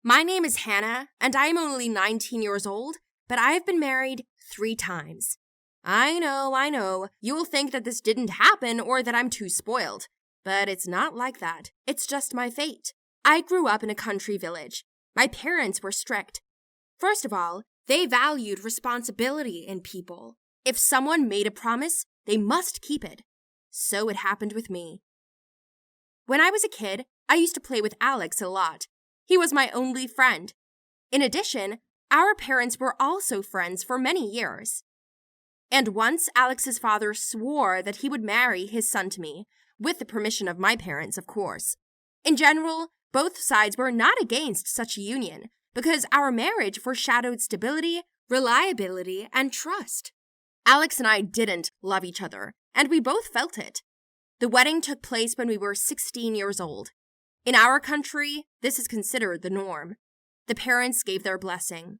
My name is Hannah, and I am only 19 years old, but I have been married 3 times. I know, you will think that this didn't happen or that I'm too spoiled. But it's not like that. It's just my fate. I grew up in a country village. My parents were strict. First of all, they valued responsibility in people. If someone made a promise, they must keep it. So it happened with me. When I was a kid, I used to play with Alex a lot. He was my only friend. In addition, our parents were also friends for many years. And once Alex's father swore that he would marry his son to me, with the permission of my parents, of course. In general, both sides were not against such a union, because our marriage foreshadowed stability, reliability, and trust. Alex and I didn't love each other, and we both felt it. The wedding took place when we were 16 years old. In our country, this is considered the norm. The parents gave their blessing.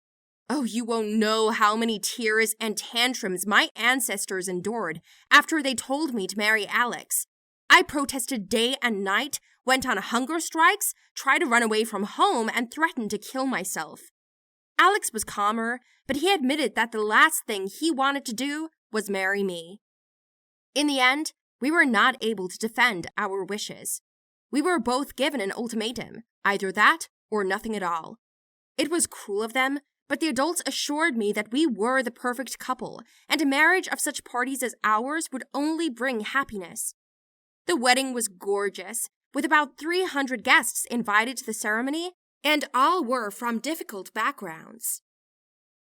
Oh, you won't know how many tears and tantrums my ancestors endured after they told me to marry Alex. I protested day and night, went on hunger strikes, tried to run away from home, and threatened to kill myself. Alex was calmer, but he admitted that the last thing he wanted to do was marry me. In the end, we were not able to defend our wishes. We were both given an ultimatum, either that or nothing at all. It was cruel of them, but the adults assured me that we were the perfect couple, and a marriage of such parties as ours would only bring happiness. The wedding was gorgeous, with about 300 guests invited to the ceremony, and all were from difficult backgrounds.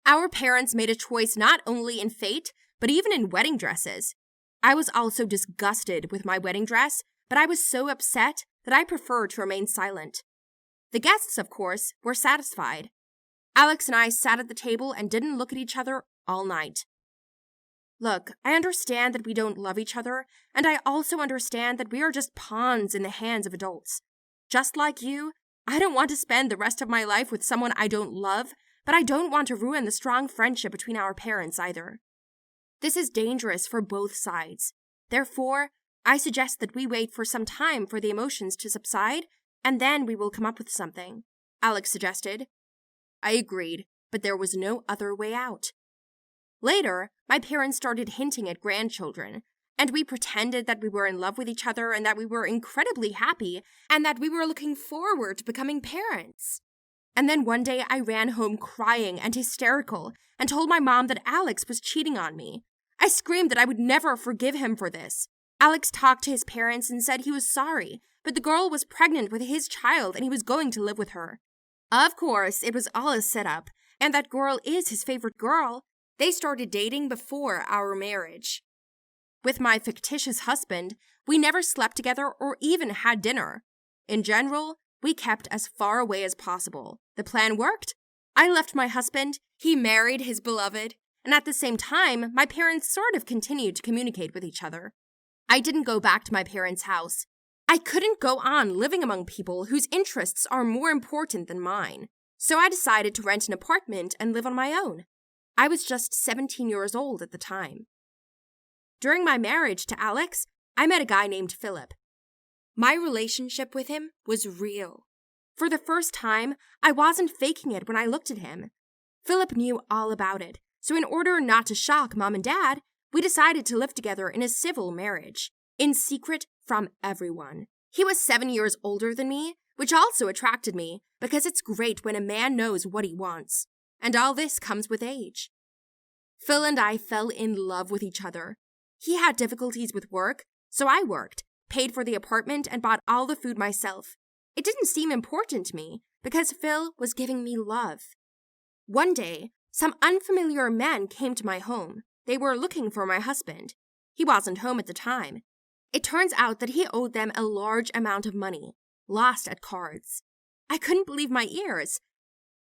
Our parents made a choice not only in fate, but even in wedding dresses. I was also disgusted with my wedding dress, but I was so upset that I preferred to remain silent. The guests, of course, were satisfied. Alex and I sat at the table and didn't look at each other all night. Look, I understand that we don't love each other, and I also understand that we are just pawns in the hands of adults. Just like you, I don't want to spend the rest of my life with someone I don't love, but I don't want to ruin the strong friendship between our parents either. This is dangerous for both sides. Therefore, I suggest that we wait for some time for the emotions to subside, and then we will come up with something, Alex suggested. I agreed, but there was no other way out. Later, my parents started hinting at grandchildren, and we pretended that we were in love with each other and that we were incredibly happy and that we were looking forward to becoming parents. And then one day I ran home crying and hysterical and told my mom that Alex was cheating on me. I screamed that I would never forgive him for this. Alex talked to his parents and said he was sorry, but the girl was pregnant with his child and he was going to live with her. Of course, it was all a setup, and that girl is his favorite girl. They started dating before our marriage. With my fictitious husband, we never slept together or even had dinner. In general, we kept as far away as possible. The plan worked. I left my husband, he married his beloved, and at the same time, my parents sort of continued to communicate with each other. I didn't go back to my parents' house. I couldn't go on living among people whose interests are more important than mine. So I decided to rent an apartment and live on my own. I was just 17 years old at the time. During my marriage to Alex, I met a guy named Philip. My relationship with him was real. For the first time, I wasn't faking it when I looked at him. Philip knew all about it, so in order not to shock Mom and Dad, we decided to live together in a civil marriage, in secret from everyone. He was 7 years older than me, which also attracted me, because it's great when a man knows what he wants. And all this comes with age. Phil and I fell in love with each other. He had difficulties with work, so I worked, paid for the apartment, and bought all the food myself. It didn't seem important to me, because Phil was giving me love. One day, some unfamiliar men came to my home. They were looking for my husband. He wasn't home at the time. It turns out that he owed them a large amount of money, lost at cards. I couldn't believe my ears.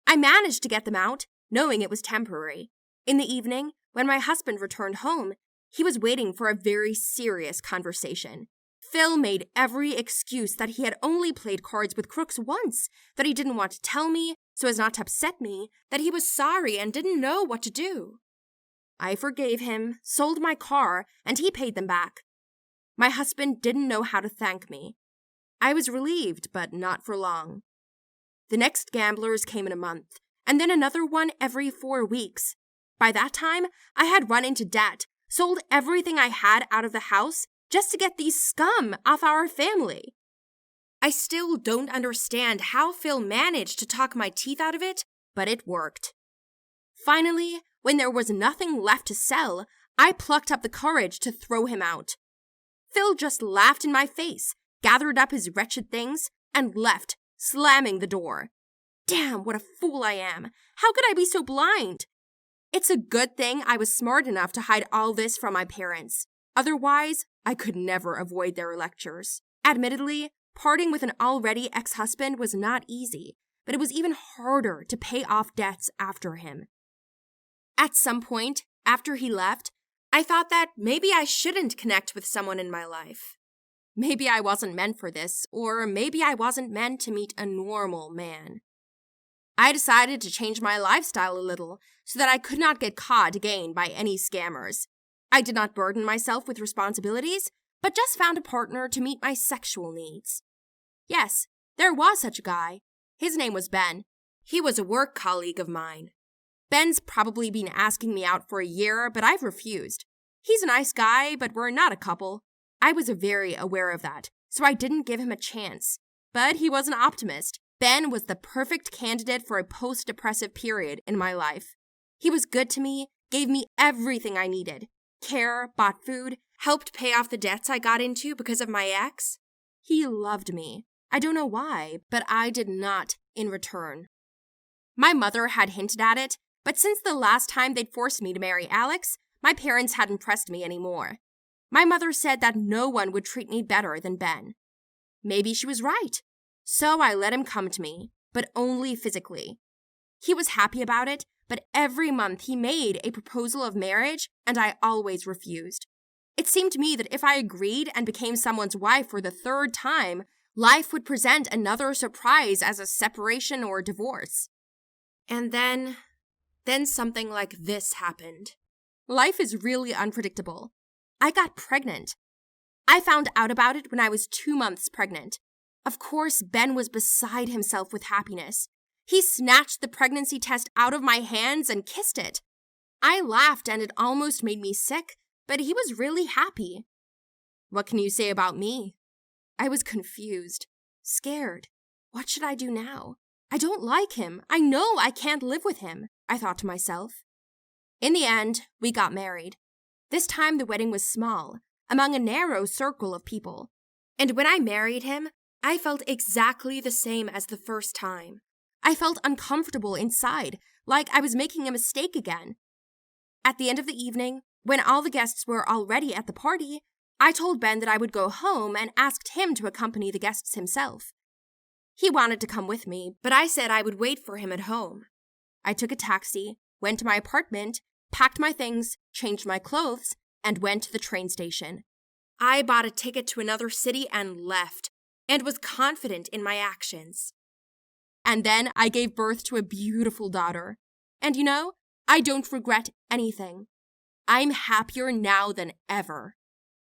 I managed to get them out, knowing it was temporary. In the evening, when my husband returned home, he was waiting for a very serious conversation. Phil made every excuse that he had only played cards with crooks once, that he didn't want to tell me so as not to upset me, that he was sorry and didn't know what to do. I forgave him, sold my car, and he paid them back. My husband didn't know how to thank me. I was relieved, but not for long. The next gamblers came in a month, and then another one every 4 weeks. By that time, I had run into debt, sold everything I had out of the house just to get these scum off our family. I still don't understand how Phil managed to talk my teeth out of it, but it worked. Finally, when there was nothing left to sell, I plucked up the courage to throw him out. Phil just laughed in my face, gathered up his wretched things, and left, slamming the door. Damn, what a fool I am! How could I be so blind? It's a good thing I was smart enough to hide all this from my parents. Otherwise, I could never avoid their lectures. Admittedly, parting with an already ex-husband was not easy, but it was even harder to pay off debts after him. At some point, after he left, I thought that maybe I shouldn't connect with someone in my life. Maybe I wasn't meant for this, or maybe I wasn't meant to meet a normal man. I decided to change my lifestyle a little so that I could not get caught again by any scammers. I did not burden myself with responsibilities, but just found a partner to meet my sexual needs. Yes, there was such a guy. His name was Ben. He was a work colleague of mine. Ben's probably been asking me out for a year, but I've refused. He's a nice guy, but we're not a couple. I was very aware of that, so I didn't give him a chance. But he was an optimist. Ben was the perfect candidate for a post-depressive period in my life. He was good to me, gave me everything I needed. Care, bought food, helped pay off the debts I got into because of my ex. He loved me. I don't know why, but I did not in return. My mother had hinted at it, but since the last time they'd forced me to marry Alex, my parents hadn't pressed me anymore. My mother said that no one would treat me better than Ben. Maybe she was right. So I let him come to me, but only physically. He was happy about it, but every month he made a proposal of marriage, and I always refused. It seemed to me that if I agreed and became someone's wife for the 3rd time, life would present another surprise as a separation or divorce. And then something like this happened. Life is really unpredictable. I got pregnant. I found out about it when I was 2 months pregnant. Of course, Ben was beside himself with happiness. He snatched the pregnancy test out of my hands and kissed it. I laughed and it almost made me sick, but he was really happy. What can you say about me? I was confused, scared. What should I do now? I don't like him. I know I can't live with him, I thought to myself. In the end, we got married. This time the wedding was small, among a narrow circle of people. And when I married him, I felt exactly the same as the first time. I felt uncomfortable inside, like I was making a mistake again. At the end of the evening, when all the guests were already at the party, I told Ben that I would go home and asked him to accompany the guests himself. He wanted to come with me, but I said I would wait for him at home. I took a taxi, went to my apartment, packed my things, changed my clothes, and went to the train station. I bought a ticket to another city and left, and was confident in my actions. And then I gave birth to a beautiful daughter. And you know, I don't regret anything. I'm happier now than ever.